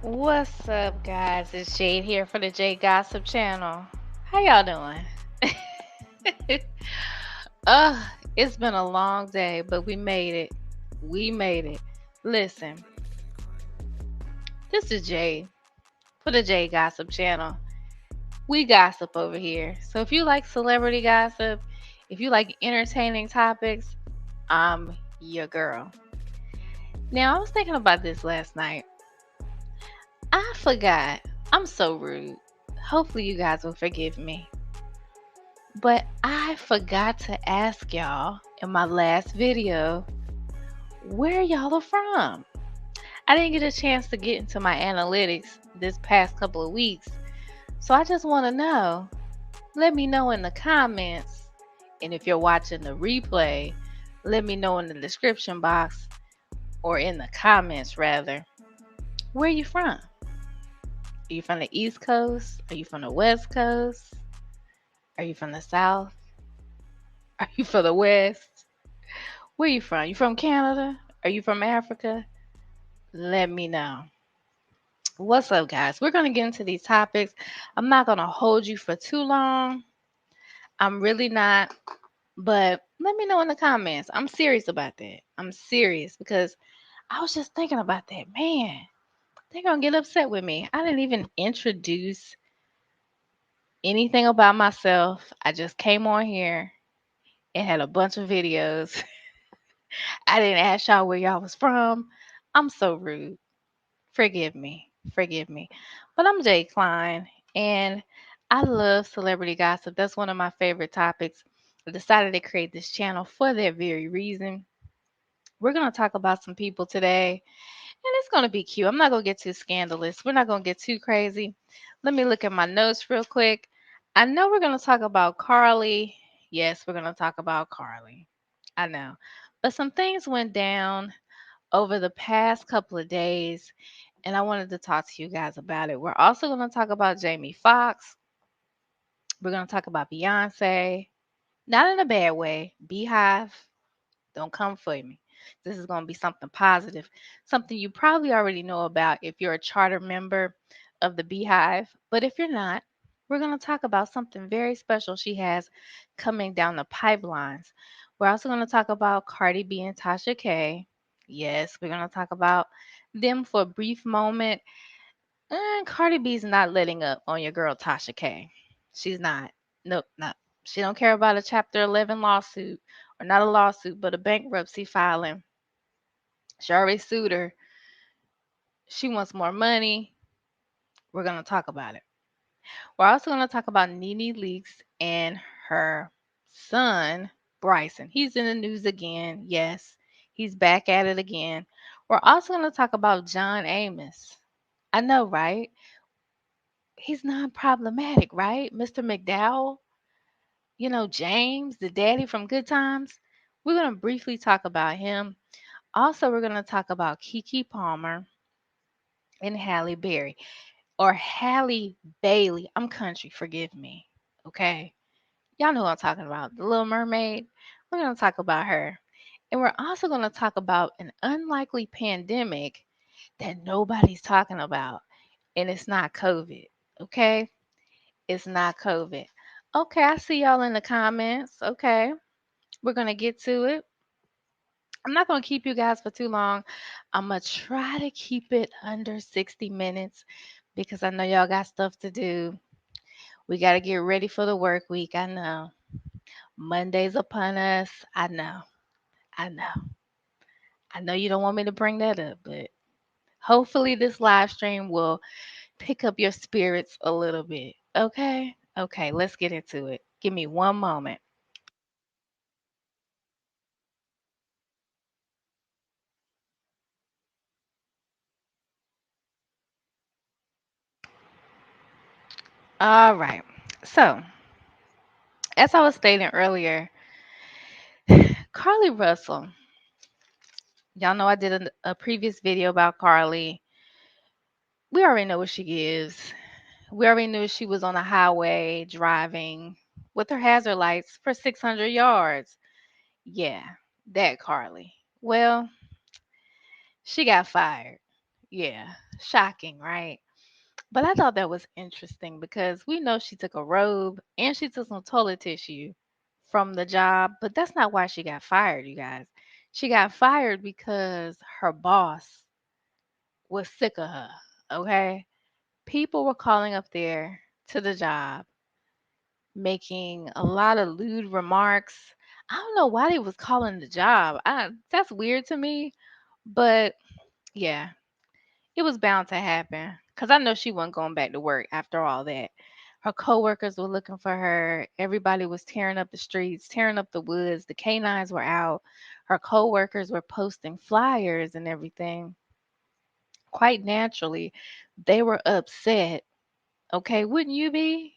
What's up, guys? It's Jade here for the Jade Gossip Channel. How y'all doing? uh, it's been a long day, but we made it. We made it. Listen, this is Jade for the Jade Gossip Channel. We gossip over here. So if you like celebrity gossip, if you like entertaining topics, I'm your girl. Now, I was thinking about this last night. I forgot. I'm so rude. Hopefully, you guys will forgive me. But I forgot to ask y'all in my last video where y'all are from. I didn't get a chance to get into my analytics this past couple of weeks. So I just want to know. Let me know in the comments. And if you're watching the replay, let me know in the description box or in the comments rather. Where you from? Are you from the East Coast? Are you from the West Coast? Are you from the South? Are you from the West? Where you from? You from Canada? Are you from Africa? Let me know. What's up, guys? We're going to get into these topics. I'm not going to hold you for too long. I'm really not. But let me know in the comments. I'm serious about that. I'm serious because I was just thinking about that. Man, they're going to get upset with me. I didn't even introduce anything about myself. I just came on here and had a bunch of videos. I didn't ask y'all where y'all was from. I'm so rude. Forgive me. Forgive me. But I'm Jay Klein and I love celebrity gossip. That's one of my favorite topics. I decided to create this channel for that very reason. We're going to talk about some people today and it's going to be cute. I'm not going to get too scandalous. We're not going to get too crazy. Let me look at my notes real quick. I know we're going to talk about Carlee. Yes, we're going to talk about Carlee. I know. But some things went down over the past couple of days, and I wanted to talk to you guys about it. We're also going to talk about Jamie Foxx. We're going to talk about Beyonce, not in a bad way. Beehive, don't come for me. This is going to be something positive, something you probably already know about if you're a charter member of the Beehive. But if you're not, we're going to talk about something very special she has coming down the pipelines. We're also going to talk about Cardi B and Tasha K. Yes, we're going to talk about them for a brief moment. And Cardi B's not letting up on your girl Tasha K. She's not. Nope, not. She don't care about a Chapter 11 lawsuit, or not a lawsuit, but a bankruptcy filing. She already sued her. She wants more money. We're gonna talk about it. We're also gonna talk about NeNe Leakes and her son Bryson. He's in the news again. Yes, he's back at it again. We're also gonna talk about John Amos. I know, right? He's not problematic, right? Mr. McDowell, James, the daddy from Good Times. We're going to briefly talk about him. Also, we're going to talk about Kiki Palmer and Halle Berry, or Halle Bailey. I'm country, forgive me. Okay. Y'all know what I'm talking about. The Little Mermaid. We're going to talk about her. And we're also going to talk about an unlikely pandemic that nobody's talking about. And it's not COVID. Okay. It's not COVID. Okay, I see y'all in the comments. Okay, we're going to get to it. I'm not going to keep you guys for too long. I'm going to try to keep it under 60 minutes because I know y'all got stuff to do. We got to get ready for the work week. I know. Monday's upon us. I know. I know. I know you don't want me to bring that up, but hopefully this live stream will pick up your spirits a little bit. Okay? Okay, let's get into it. Give me one moment. All right. So, as I was stating earlier, Carlee Russell, y'all know I did a previous video about Carlee. We already know what she gives. We already knew she was on the highway driving with her hazard lights for 600 yards. Yeah, that Carlee. Well, she got fired. Yeah, shocking, right? But I thought that was interesting because we know she took a robe and she took some toilet tissue from the job, but that's not why she got fired, you guys. She got fired because her boss was sick of her, okay? People were calling up there to the job making a lot of lewd remarks. I don't know why they was calling the job. That's weird to me, but yeah, it was bound to happen because I know she wasn't going back to work after all that. Her coworkers were looking for her. Everybody was tearing up the streets, tearing up the woods. The canines were out. Her coworkers were posting flyers and everything. Quite naturally, they were upset. Okay, wouldn't you be?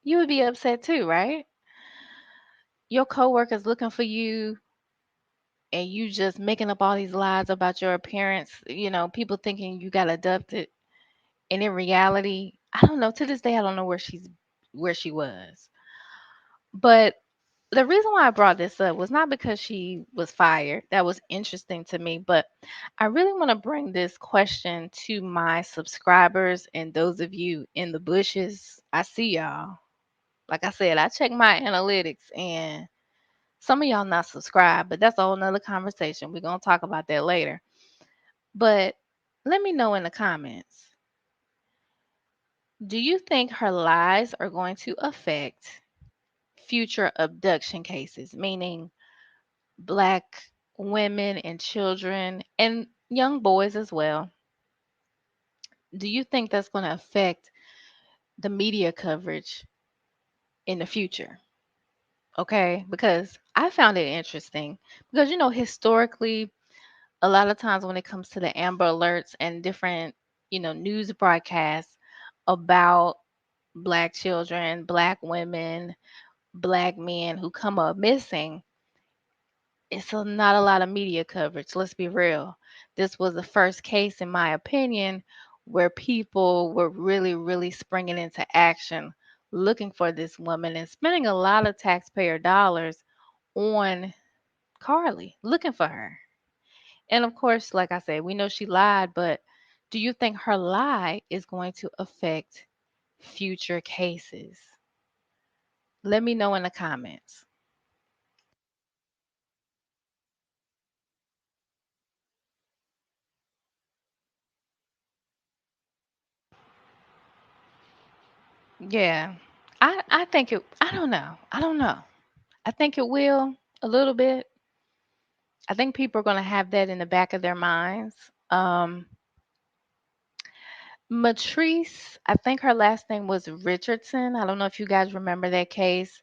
You would be upset too, right? Your coworkers looking for you and you just making up all these lies about your appearance, people thinking you got abducted. And in reality, I don't know. To this day, I don't know where she was. But the reason why I brought this up was not because she was fired. That was interesting to me, but I really want to bring this question to my subscribers and those of you in the bushes. I see y'all. Like I said, I check my analytics and some of y'all not subscribed, but that's a whole nother conversation. We're gonna talk about that later. But let me know in the comments. Do you think her lies are going to affect future abduction cases, meaning black women and children and young boys as well? Do you think that's going to affect the media coverage in the future? Okay, because I found it interesting because historically a lot of times when it comes to the Amber Alerts and different, news broadcasts about black children, black women, black men who come up missing, not a lot of media coverage. Let's be real. This was the first case, in my opinion, where people were really, really springing into action, looking for this woman and spending a lot of taxpayer dollars on Carlee, looking for her. And of course, like I said, we know she lied, but do you think her lie is going to affect future cases? Let me know in the comments. Yeah. I think it I don't know. I don't know. I think it will a little bit. I think people are going to have that in the back of their minds. Matrice, I think her last name was Richardson. I don't know if you guys remember that case.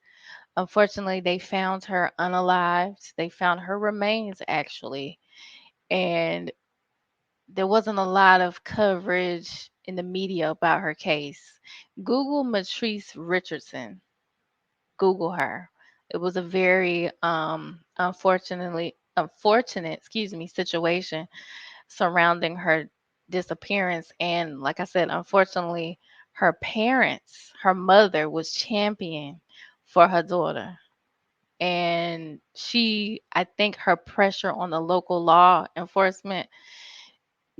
Unfortunately, they found her unalived. They found her remains actually. And there wasn't a lot of coverage in the media about her case. Google Matrice Richardson. Google her. It was a very unfortunate, situation surrounding her disappearance. And like I said, unfortunately, her mother was champion for her daughter. And I think her pressure on the local law enforcement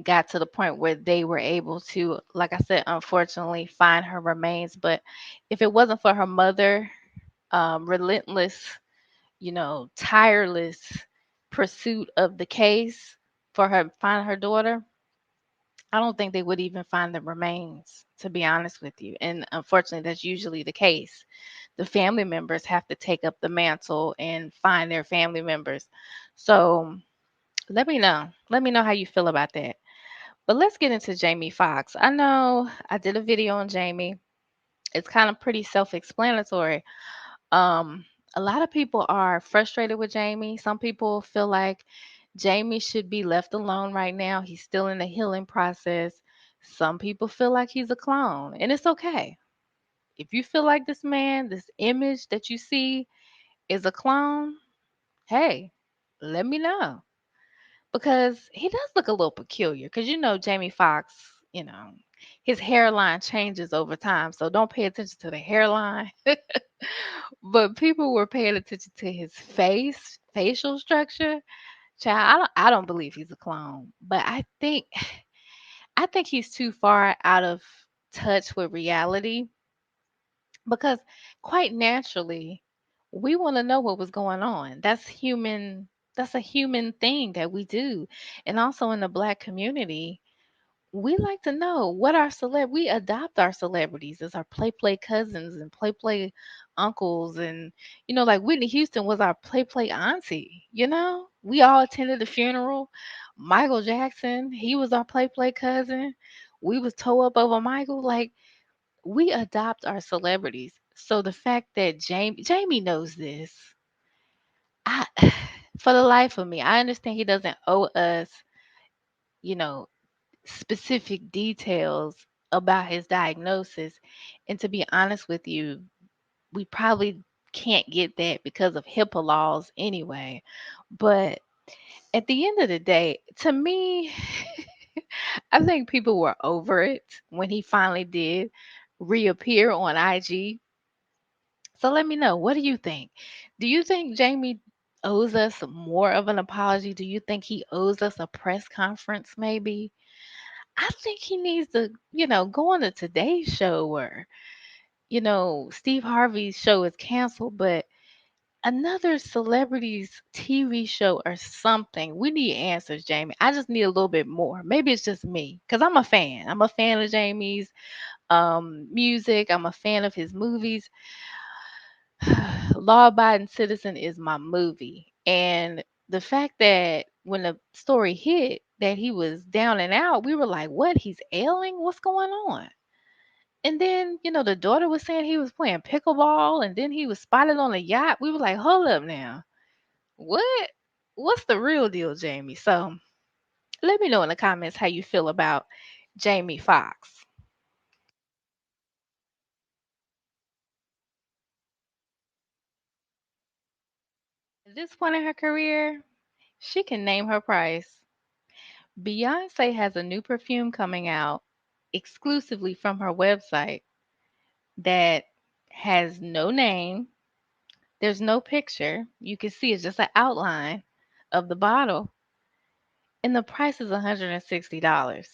got to the point where they were able to, like I said, unfortunately find her remains. But if it wasn't for her mother, relentless, tireless pursuit of the case for her find her daughter, I don't think they would even find the remains, to be honest with you. And unfortunately, that's usually the case. The family members have to take up the mantle and find their family members. So let me know. Let me know how you feel about that. But let's get into Jamie Foxx. I know I did a video on Jamie. It's kind of pretty self-explanatory. Um, a lot of people are frustrated with Jamie. Some people feel like Jamie should be left alone right now. He's still in the healing process. Some people feel like he's a clone, and it's okay. If you feel like this man, this image that you see is a clone, hey, let me know because he does look a little peculiar. Because Jamie Foxx, his hairline changes over time, so don't pay attention to the hairline. But people were paying attention to his facial structure. Child, I don't believe he's a clone, but I think I think he's too far out of touch with reality because quite naturally we want to know what was going on. That's human. That's a human thing that we do. And also in the black community, we like to know what our we adopt our celebrities as our play cousins and play uncles, and like Whitney Houston was our play auntie. We all attended the funeral. Michael Jackson, he was our play cousin. We was toe up over Michael. Like, we adopt our celebrities. So the fact that Jamie knows this, I for the life of me, I understand he doesn't owe us, you know, specific details about his diagnosis. And to be honest with you, we probably can't get that because of HIPAA laws anyway. But at the end of the day, to me, I think people were over it when he finally did reappear on IG. So let me know, what do you think? Do you think Jamie owes us more of an apology? Do you think he owes us a press conference maybe? I think he needs to, go on the Today Show, or, Steve Harvey's show is canceled, but another celebrity's TV show or something. We need answers, Jamie. I just need a little bit more. Maybe it's just me because I'm a fan. I'm a fan of Jamie's music. I'm a fan of his movies. Law Abiding Citizen is my movie. And the fact that when the story hit that he was down and out, we were like, what? He's ailing? What's going on? And then, the daughter was saying he was playing pickleball and then he was spotted on a yacht. We were like, hold up now. What? What's the real deal, Jamie? So let me know in the comments how you feel about Jamie Foxx. At this point in her career, she can name her price. Beyonce has a new perfume coming out exclusively from her website that has no name. There's no picture. You can see it's just an outline of the bottle, and the price is $160.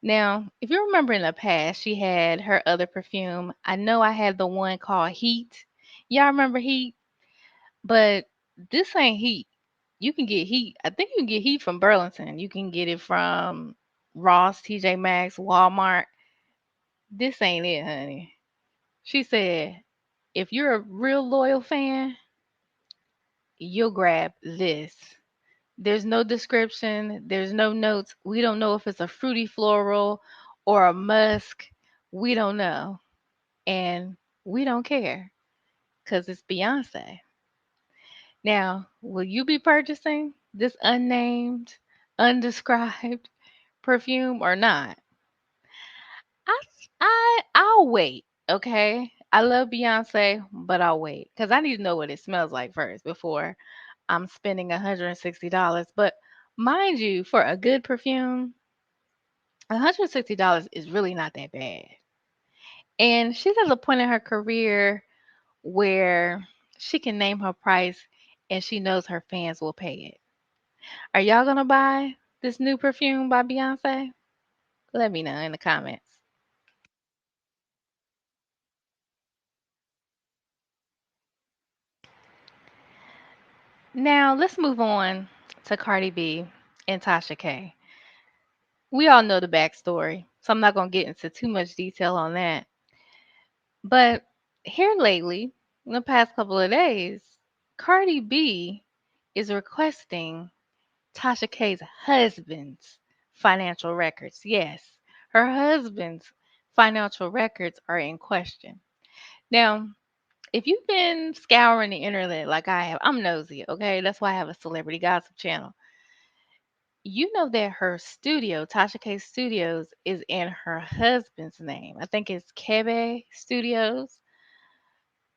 Now, if you remember in the past, she had her other perfume. I know I had the one called Heat. Y'all remember Heat? But this ain't Heat. You can get Heat. I think you can get Heat from Burlington. You can get it from Ross, TJ Maxx, Walmart. This ain't it, honey. She said, if you're a real loyal fan, you'll grab this. There's no description, there's no notes. We don't know if it's a fruity floral or a musk. We don't know. And we don't care because it's Beyonce. Now, will you be purchasing this unnamed, undescribed perfume or not? I'll wait. Okay. I love Beyonce, but I'll wait because I need to know what it smells like first before I'm spending $160. But mind you, for a good perfume, $160 is really not that bad. And she's at a point in her career where she can name her price and she knows her fans will pay it. Are y'all gonna buy this new perfume by Beyonce? Let me know in the comments. Now let's move on to Cardi B and Tasha K. We all know the backstory, so I'm not gonna get into too much detail on that. But here lately, in the past couple of days, Cardi B is requesting Tasha K's husband's financial records. Yes, her husband's financial records are in question. Now, if you've been scouring the internet like I have, I'm nosy, okay? That's why I have a celebrity gossip channel. You know that her studio, Tasha K Studios, is in her husband's name. I think it's Kebe Studios,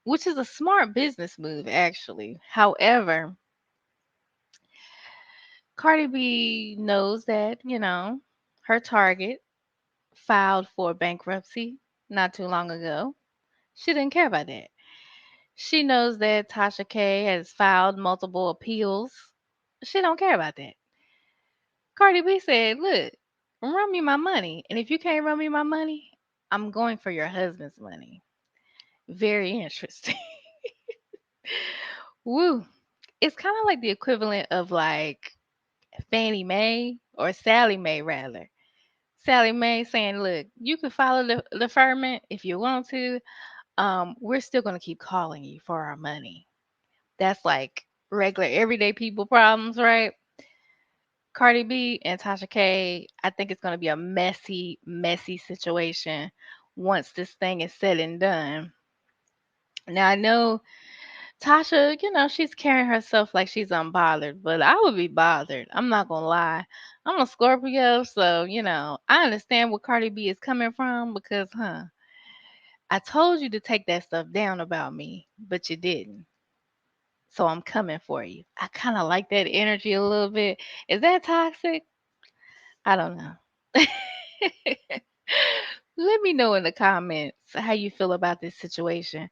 which is a smart business move, actually. However, Cardi B knows that, her target filed for bankruptcy not too long ago. She didn't care about that. She knows that Tasha K has filed multiple appeals. She don't care about that. Cardi B said, look, run me my money. And if you can't run me my money, I'm going for your husband's money. Very interesting. Woo. It's kind of like the equivalent of like Fannie Mae or Sally Mae, rather. Sally Mae saying, look, you can follow the deferment if you want to. We're still going to keep calling you for our money. That's like regular everyday people problems, right? Cardi B and Tasha K, I think it's going to be a messy, messy situation once this thing is said and done. Now, I know Tasha, she's carrying herself like she's unbothered, but I would be bothered. I'm not going to lie. I'm a Scorpio, so, I understand where Cardi B is coming from because, I told you to take that stuff down about me, but you didn't. So I'm coming for you. I kind of like that energy a little bit. Is that toxic? I don't know. Let me know in the comments how you feel about this situation.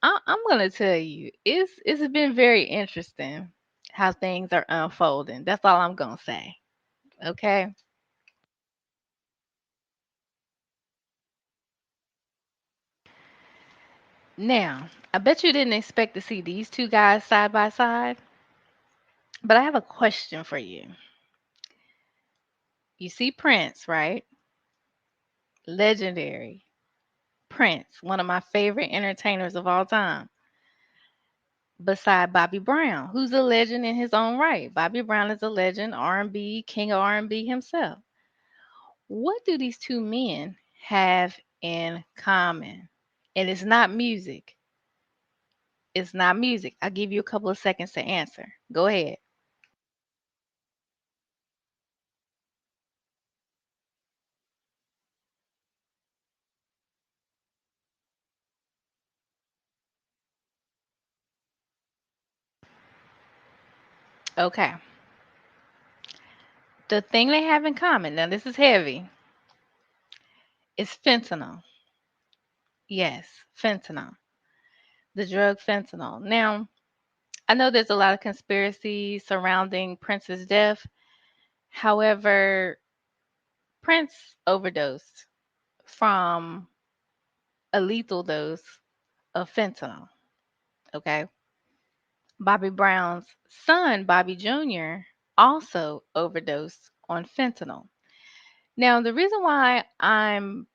I'm gonna tell you, it's been very interesting how things are unfolding. That's all I'm gonna say. Okay. Now, I bet you didn't expect to see these two guys side by side, but I have a question for you. You see Prince, right? Legendary Prince, one of my favorite entertainers of all time, beside Bobby Brown, who's a legend in his own right. Bobby Brown is a legend, R&B, king of R&B himself. What do these two men have in common? And it's not music. It's not music. I'll give you a couple of seconds to answer. Go ahead. Okay. The thing they have in common, now this is heavy, is fentanyl. Yes, fentanyl. The drug fentanyl. Now, I know there's a lot of conspiracy surrounding Prince's death. However, Prince overdosed from a lethal dose of fentanyl. Okay. Bobby Brown's son, Bobby Jr., also overdosed on fentanyl. Now, the reason why I'm,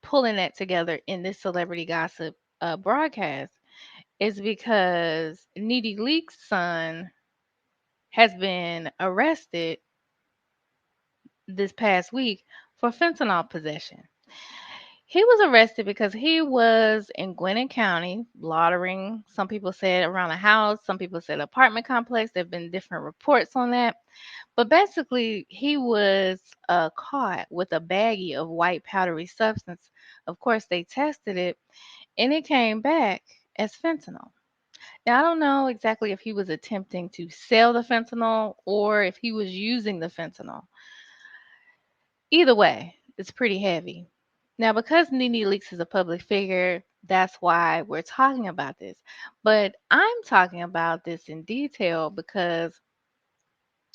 pulling that together in this celebrity gossip broadcast is because NeNe Leak's son has been arrested this past week for fentanyl possession. He was arrested because he was in Gwinnett County laundering. Some people said around a house, some people said apartment complex. There have been different reports on that. But basically, he was caught with a baggie of white powdery substance. Of course, they tested it and it came back as fentanyl. Now, I don't know exactly if he was attempting to sell the fentanyl or if he was using the fentanyl. Either way, it's pretty heavy. Now, because NeNe Leakes is a public figure, that's why we're talking about this. But I'm talking about this in detail because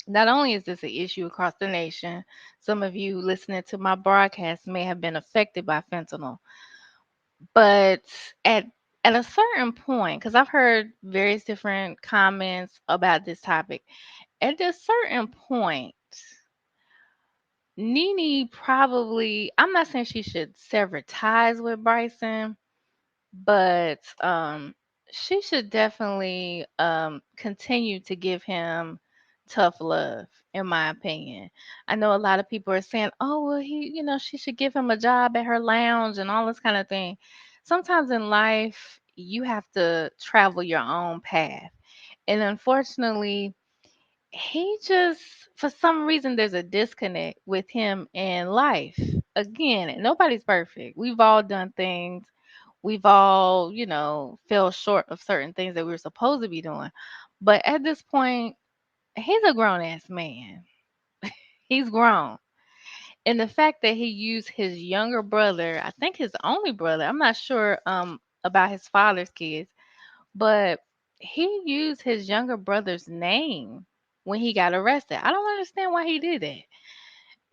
not only is this an issue across the nation, some of you listening to my broadcast may have been affected by fentanyl, but at at a certain point, because I've heard various different comments about this topic, at a certain point, NeNe probably, I'm not saying she should sever ties with Bryson, but she should definitely continue to give him tough love, in my opinion. I know a lot of people are saying, oh, well, she should give him a job at her lounge and all this kind of thing. Sometimes in life, you have to travel your own path. And unfortunately, he just, for some reason, there's a disconnect with him and life. Again, nobody's perfect. We've all done things. We've all, fell short of certain things that we were supposed to be doing. But at this point, he's a grown ass man. He's grown. And the fact that he used his younger brother, I think his only brother, I'm not sure about his father's kids, but he used his younger brother's name when he got arrested. I don't understand why he did that.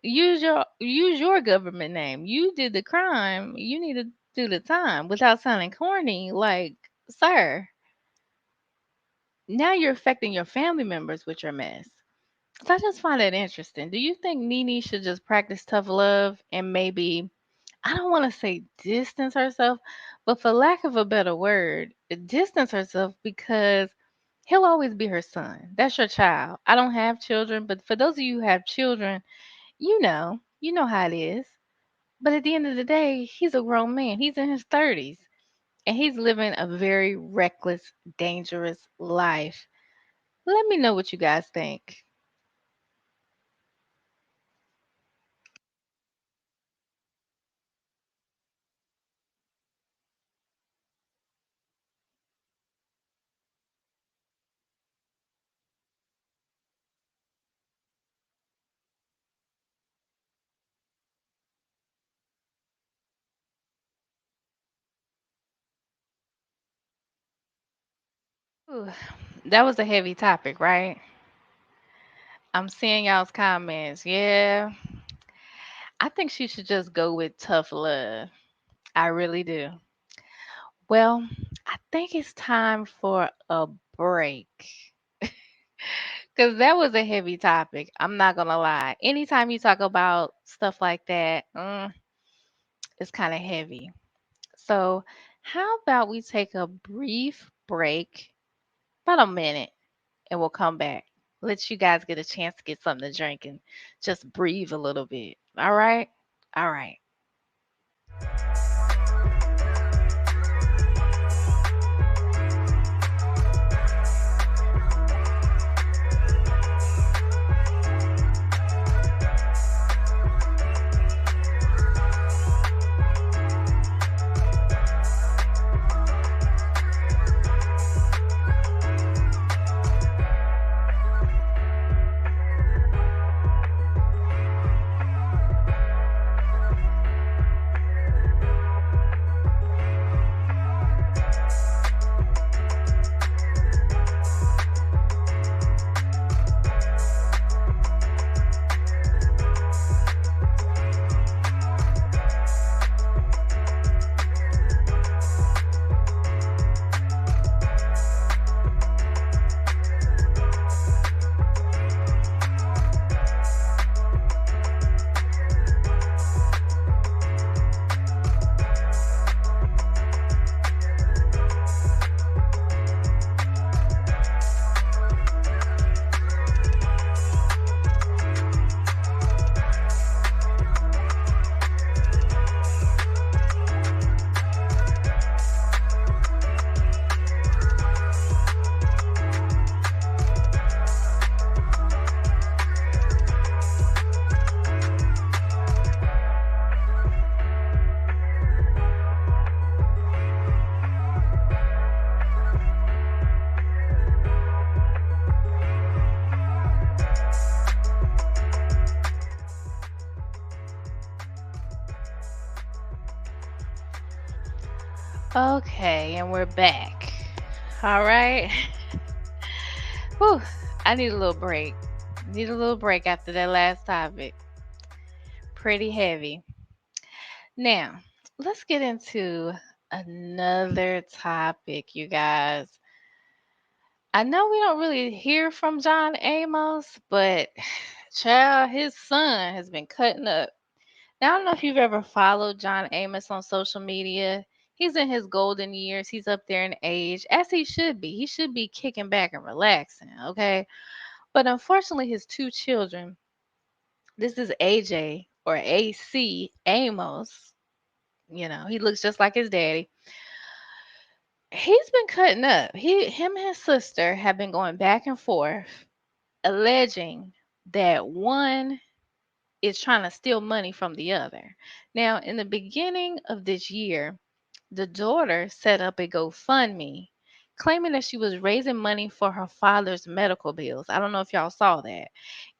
Use your government name. You did the crime. You need to do the time without sounding corny. Like, sir, now you're affecting your family members with your mess. So I just find that interesting. Do you think NeNe should just practice tough love and maybe, I don't want to say distance herself, but for lack of a better word, distance herself because he'll always be her son. That's your child. I don't have children, but for those of you who have children, you know how it is. But at the end of the day, he's a grown man. He's in his 30s and he's living a very reckless, dangerous life. Let me know what you guys think. Ooh, that was a heavy topic, right? I'm seeing y'all's comments. Yeah, I think she should just go with tough love. I really do. Well, I think it's time for a break because that was a heavy topic. I'm not going to lie. Anytime you talk about stuff like that, it's kind of heavy. So, how about we take a brief break, about a minute, and we'll come back. Let you guys get a chance to get something to drink and just breathe a little bit. All right? All right. Okay, and we're back. All right. Whew, I need a little break. Need a little break after that last topic. Pretty heavy. Now, let's get into another topic, you guys. I know we don't really hear from John Amos, but child, his son has been cutting up. Now, I don't know if you've ever followed John Amos on social media. He's in his golden years. He's up there in age, as he should be. He should be kicking back and relaxing, okay? But unfortunately, his two children, this is AJ or AC Amos, he looks just like his daddy. He's been cutting up. Him and his sister have been going back and forth, alleging that one is trying to steal money from the other. Now, in the beginning of this year, the daughter set up a GoFundMe claiming that she was raising money for her father's medical bills. I don't know if y'all saw that.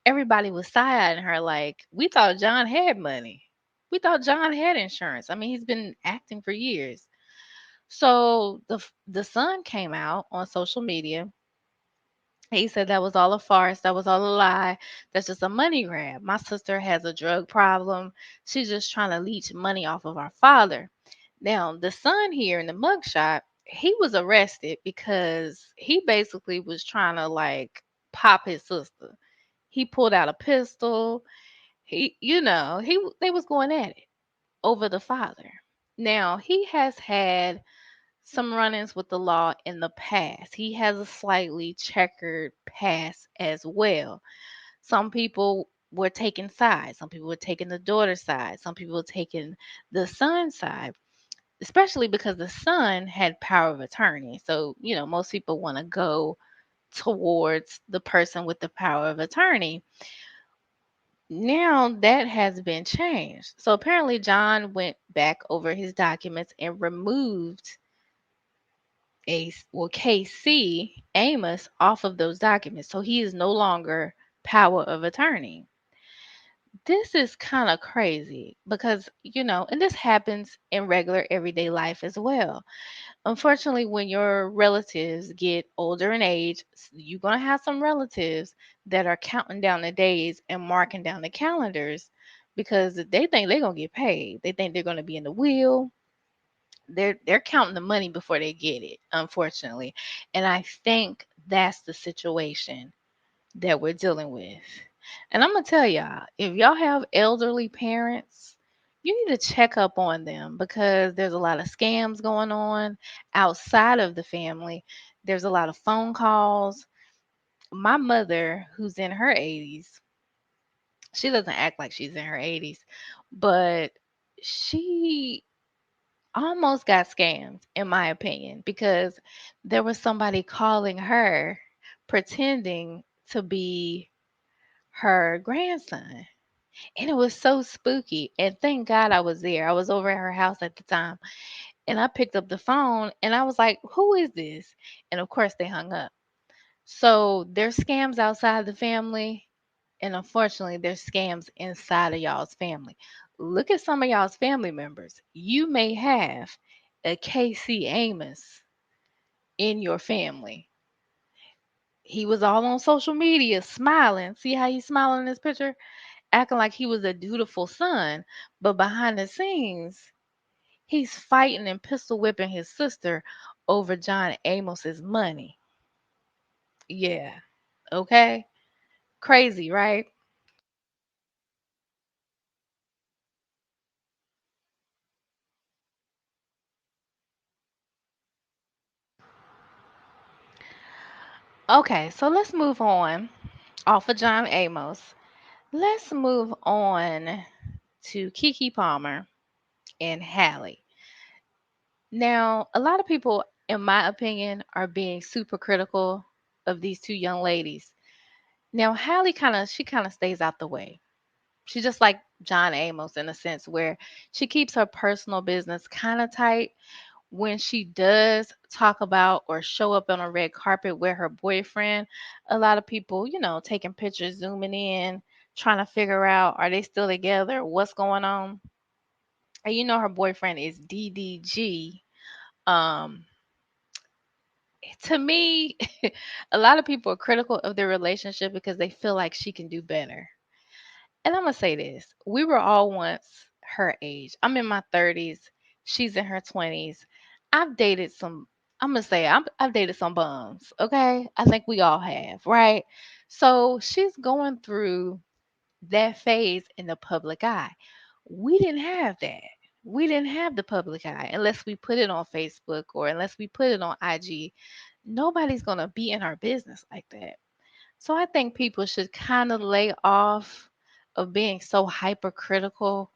Everybody was side-eyeing her like, we thought John had money. We thought John had insurance. I mean, he's been acting for years. So the son came out on social media He said that was all a farce. That was all a lie. That's just a money grab. My sister has a drug problem. She's just trying to leech money off of our father. Now, the son here in the mugshot, he was arrested because he basically was trying to like pop his sister. He pulled out a pistol. They was going at it over the father. Now, he has had some run-ins with the law in the past. He has a slightly checkered past as well. Some people were taking sides. Some people were taking the daughter's side. Some people were taking the son's side, especially because the son had power of attorney. So, most people want to go towards the person with the power of attorney. Now that has been changed. So apparently John went back over his documents and removed KC Amos off of those documents. So he is no longer power of attorney. This is kind of crazy because, and this happens in regular everyday life as well. Unfortunately, when your relatives get older in age, you're going to have some relatives that are counting down the days and marking down the calendars because they think they're going to get paid. They think they're going to be in the will. They're counting the money before they get it, unfortunately. And I think that's the situation that we're dealing with. And I'm gonna tell y'all, if y'all have elderly parents, you need to check up on them because there's a lot of scams going on outside of the family. There's a lot of phone calls. My mother, who's in her 80s, she doesn't act like she's in her 80s, but she almost got scammed, in my opinion, because there was somebody calling her pretending to be her grandson. And it was so spooky. And thank God I was there. I was over at her house at the time. And I picked up the phone and I was like, who is this? And of course, they hung up. So there's scams outside the family. And unfortunately, there's scams inside of y'all's family. Look at some of y'all's family members. You may have a KC Amos in your family. He was all on social media smiling. See how he's smiling in this picture? Acting like he was a dutiful son. But behind the scenes, he's fighting and pistol whipping his sister over John Amos's money. Yeah. Okay. Crazy, right? Okay, so let's move on off of John Amos. Let's move on to Kiki Palmer and Halle. Now, a lot of people, in my opinion, are being super critical of these two young ladies. Now, Halle she kind of stays out the way. She's just like John Amos in a sense where she keeps her personal business kind of tight. When she does talk about or show up on a red carpet with her boyfriend, a lot of people, taking pictures, zooming in, trying to figure out are they still together? What's going on? And her boyfriend is DDG. Um, to me, a lot of people are critical of their relationship because they feel like she can do better. And I'm gonna say this: we were all once her age. I'm in my 30s. She's in her 20s. I've dated some. I'm gonna say I've dated some bums. Okay, I think we all have, right? So she's going through that phase in the public eye. We didn't have that. We didn't have the public eye unless we put it on Facebook or unless we put it on IG. Nobody's gonna be in our business like that. So I think people should kind of lay off of being so hypercritical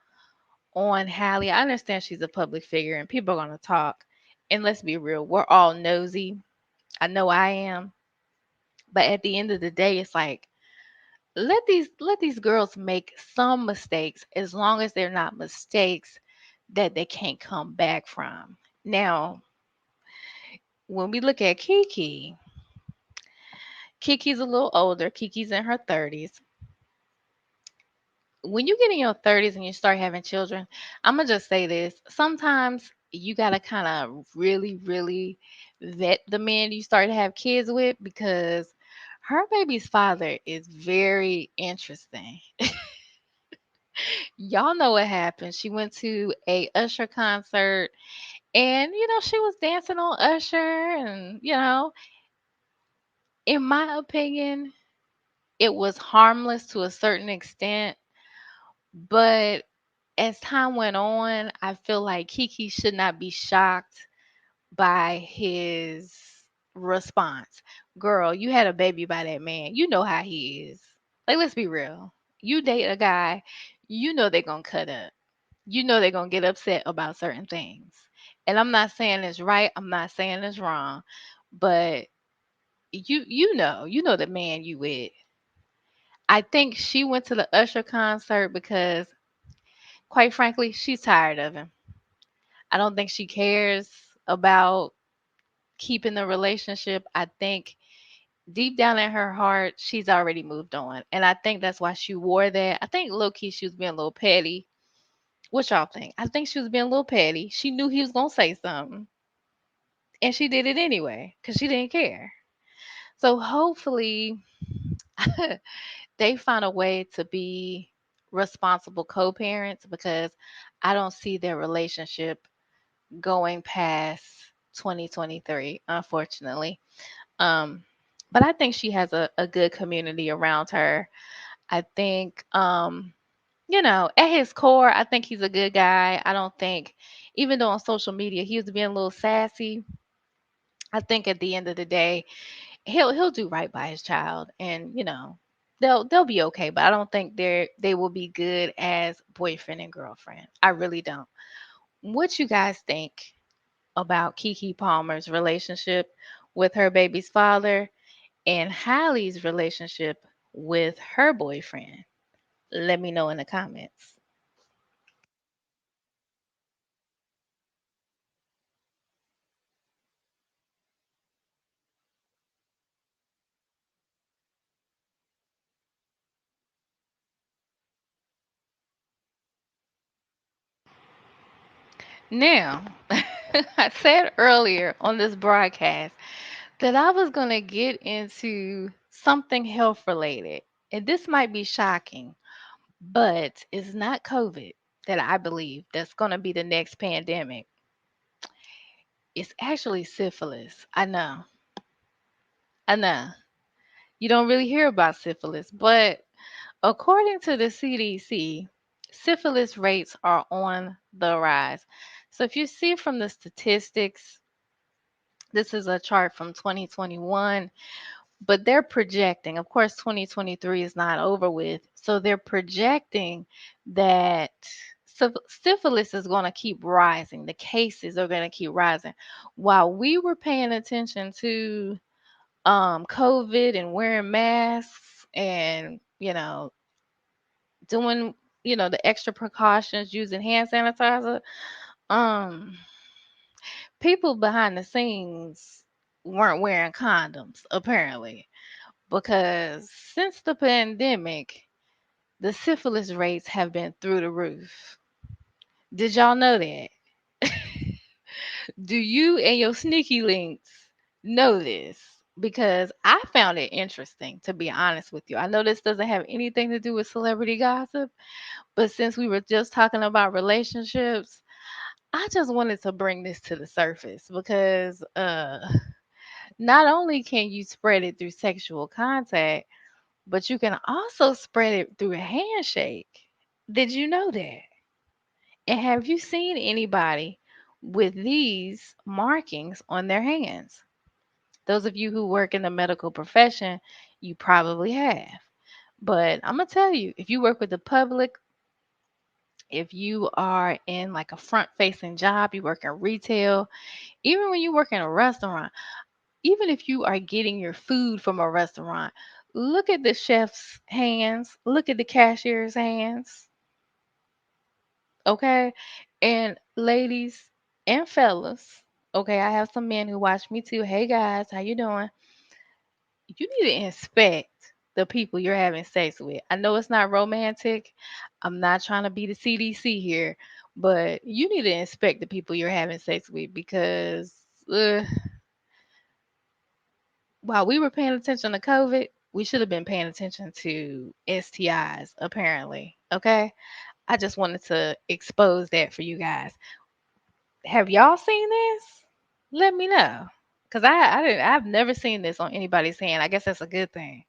on Halle. I understand she's a public figure and people are going to talk. And let's be real, we're all nosy. I know I am. But at the end of the day, it's like let these girls make some mistakes as long as they're not mistakes that they can't come back from. Now, when we look at Kiki, Kiki's a little older. Kiki's in her 30s. When you get in your 30s and you start having children, I'm gonna just say this. Sometimes you gotta kind of really, really vet the man you start to have kids with because Her baby's father is very interesting. Y'all know what happened. She went to a Usher concert and she was dancing on Usher and in my opinion, it was harmless to a certain extent, but as time went on, I feel like Kiki should not be shocked by his response. Girl, you had a baby by that man. You know how he is. Like, let's be real. You date a guy, you know they're going to cut up. You know they're going to get upset about certain things. And I'm not saying it's right, I'm not saying it's wrong, but you know the man you with. I think she went to the Usher concert because quite frankly, she's tired of him. I don't think she cares about keeping the relationship. I think deep down in her heart, she's already moved on. And I think that's why she wore that. I think low key she was being a little petty. What y'all think? I think she was being a little petty. She knew he was gonna say something. And she did it anyway. Because she didn't care. So hopefully they find a way to be responsible co-parents because I don't see their relationship going past 2023, unfortunately. Um, but I think she has a good community around her. I think, at his core, I think he's a good guy. I don't think, even though on social media he was being a little sassy, I think at the end of the day, he'll do right by his child, and they'll be okay. But I don't think they will be good as boyfriend and girlfriend. I really don't. What you guys think about Kiki Palmer's relationship with her baby's father and Halle's relationship with her boyfriend? Let me know in the comments. Now, I said earlier on this broadcast that I was going to get into something health related. And this might be shocking, but it's not COVID that I believe that's going to be the next pandemic. It's actually syphilis. I know. I know. You don't really hear about syphilis, but according to the CDC, syphilis rates are on the rise. So if you see from the statistics, this is a chart from 2021, but they're projecting, of course, 2023 is not over with. So they're projecting that syphilis is going to keep rising. The cases are going to keep rising. While we were paying attention to COVID and wearing masks and, doing, the extra precautions, using hand sanitizer, um, people behind the scenes weren't wearing condoms, apparently, because since the pandemic, the syphilis rates have been through the roof. Did y'all know that? Do you and your sneaky links know this? Because I found it interesting, to be honest with you. I know this doesn't have anything to do with celebrity gossip, but since we were just talking about relationships, I just wanted to bring this to the surface because not only can you spread it through sexual contact, but you can also spread it through a handshake. Did you know that? And have you seen anybody with these markings on their hands? Those of you who work in the medical profession, you probably have. But I'm going to tell you, if you work with the public, if you are in like a front facing job, you work in retail, even when you work in a restaurant, even if you are getting your food from a restaurant, look at the chef's hands, look at the cashier's hands, okay? And ladies and fellas, okay, I have some men who watch me too. Hey guys, how you doing? You need to inspect the people you're having sex with. I know it's not romantic. I'm not trying to be the CDC here, but you need to inspect the people you're having sex with because while we were paying attention to COVID, we should have been paying attention to STIs, apparently. Okay. I just wanted to expose that for you guys. Have y'all seen this? Let me know. Cause I've never seen this on anybody's hand. I guess that's a good thing.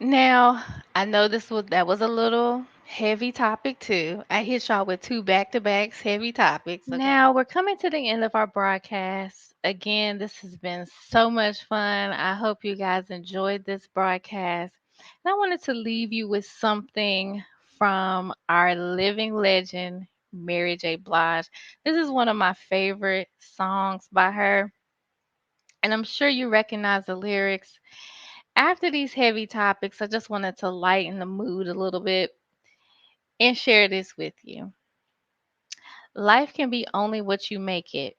Now, I know that was a little heavy topic too. I hit y'all with two back-to-backs heavy topics. Okay. Now we're coming to the end of our broadcast. Again, this has been so much fun. I hope you guys enjoyed this broadcast. And I wanted to leave you with something from our living legend, Mary J. Blige. This is one of my favorite songs by her, and I'm sure you recognize the lyrics. After these heavy topics, I just wanted to lighten the mood a little bit and share this with you. Life can be only what you make it.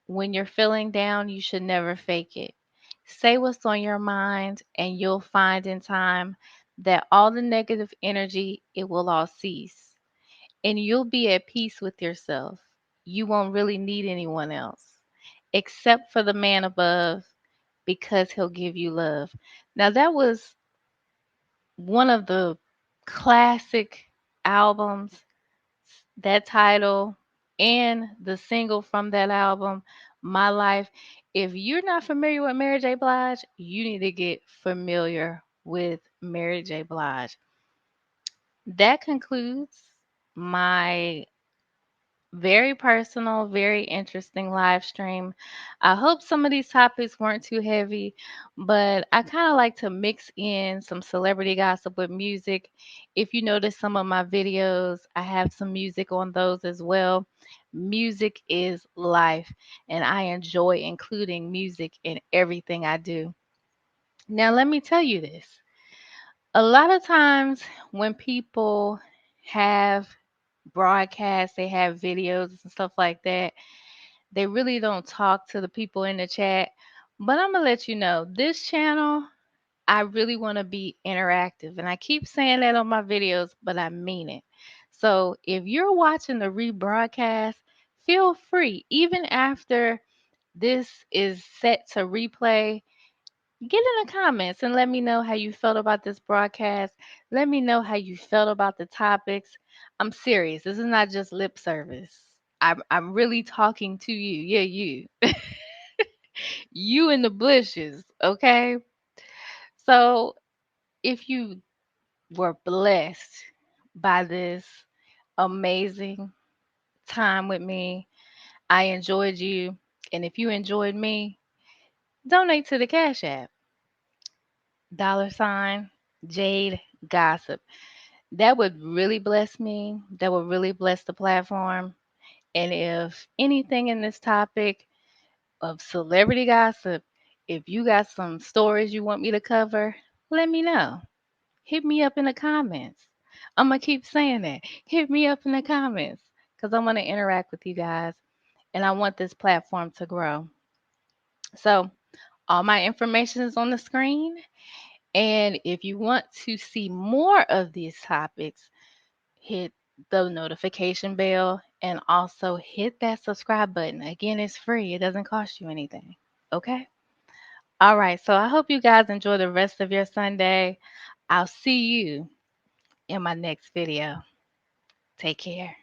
When you're feeling down, you should never fake it. Say what's on your mind, and you'll find in time that all the negative energy, it will all cease. And you'll be at peace with yourself. You won't really need anyone else except for the man above, because he'll give you love. Now, that was one of the classic albums, that title, and the single from that album, My Life. If you're not familiar with Mary J. Blige, you need to get familiar with Mary J. Blige. That concludes my very personal, very interesting live stream. I hope some of these topics weren't too heavy, but I kind of like to mix in some celebrity gossip with music. If you notice some of my videos, I have some music on those as well. Music is life, and I enjoy including music in everything I do. Now, let me tell you this. A lot of times when people have broadcasts, they have videos and stuff like that, they really don't talk to the people in the chat. But I'm going to let you know this channel, I really want to be interactive. And I keep saying that on my videos, but I mean it. So if you're watching the rebroadcast, feel free, even after this is set to replay, get in the comments and let me know how you felt about this broadcast. Let me know how you felt about the topics. I'm serious. This is not just lip service. I'm really talking to you. Yeah, you. You in the bushes, okay? So, if you were blessed by this amazing time with me, I enjoyed you. And if you enjoyed me, donate to the Cash App. $ Jade Gossip. That would really bless me. That would really bless the platform. And if anything in this topic of celebrity gossip, if you got some stories you want me to cover, let me know. Hit me up in the comments. I'm going to keep saying that. Hit me up in the comments because I want to interact with you guys and I want this platform to grow. So, all my information is on the screen. And if you want to see more of these topics, hit the notification bell and also hit that subscribe button. Again, it's free, it doesn't cost you anything. Okay? All right. So I hope you guys enjoy the rest of your Sunday. I'll see you in my next video. Take care.